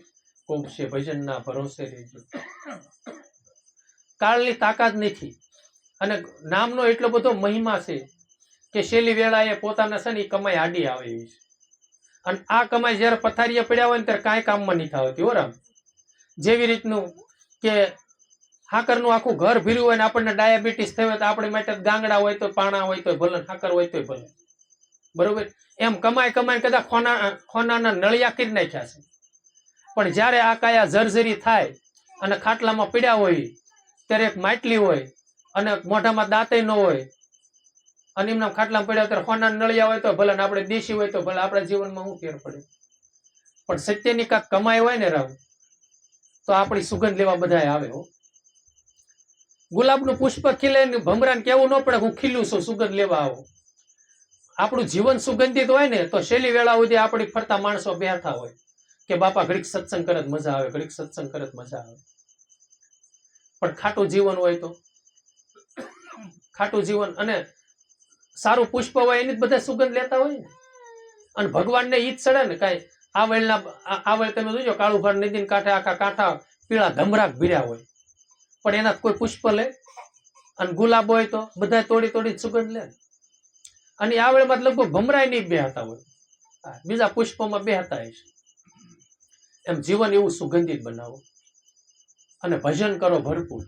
S1: કોપશે, ભજનના ભરોસે રહેજો. કાળની તાકાત નથી અને નામનો એટલો બધો મહિમા છે કે છેલ્લી વેળાએ પોતાના છે ને એ કમાઈ આડી આવે એવી છે. અને આ કમાઈ જયારે પથારીએ પડ્યા હોય ને ત્યારે કાંઈ કામમાં નહીં થતી હો રામ. જેવી રીતનું કે હાકરનું આખું ઘર ભર્યું હોય ને આપણને ડાયાબિટીસ થયું હોય તો આપણી માટે ગાંગડા હોય તો પાણા હોય તો ભલે, હાકર હોય તો ભલે, બરોબર. એમ કમાઈ કમાઈ કદાચ ખોનાના નળિયા કરી નાખ્યા છે. પણ જયારે આ કાયા જર્જરી થાય અને ખાટલામાં પીડ્યા હોય ત્યારે એક માટલી હોય અને મોઢામાં દાંતે ન હોય અને એમના ખાટલામાં પડ્યા ત્યારે ખોના નળિયા હોય તો ભલે, આપણે દેશી હોય તો ભલે, આપણા જીવનમાં શું ફેર પડે. પણ સત્યની કાંક કમાઈ હોય ને રામ તો આપણી સુગંધ લેવા બધા આવે હો. ગુલાબનું પુષ્પ ખીલે ને ભમરાને કેવું ન પડે હું ખીલું છું, સુગંધ લેવા આવો. આપણું જીવન સુગંધિત હોય ને તો છેલ્લી વેળા સુધી આપણી ફરતા માણસો બેઠા હોય કે બાપા ઘડીક સત્સંગ કરે મજા આવે, ઘડીક સત્સંગ કરે મજા આવે. પણ ખાટું જીવન હોય તો ખાટું જીવન અને સારું પુષ્પ હોય એની જ બધા સુગંધ લેતા હોય ને. અને ભગવાનને ઈ જ ચડે ને. કાંઈ આવળ તમે જોજો કાળુભાર નદીને કાંઠે આખા કાંઠા પીળા ધમરાક ભીર્યા હોય પણ એના કોઈ પુષ્પ લે. અને ગુલાબ હોય તો બધા તોડી તોડી સુગંધ લે. અને આવળમાં લગભગ ભમરાય નહીં બેહતા હોય, બીજા પુષ્પમાં બેહતા હશે. એમ જીવન એવું સુગંધિત બનાવો અને ભજન કરો ભરપૂર.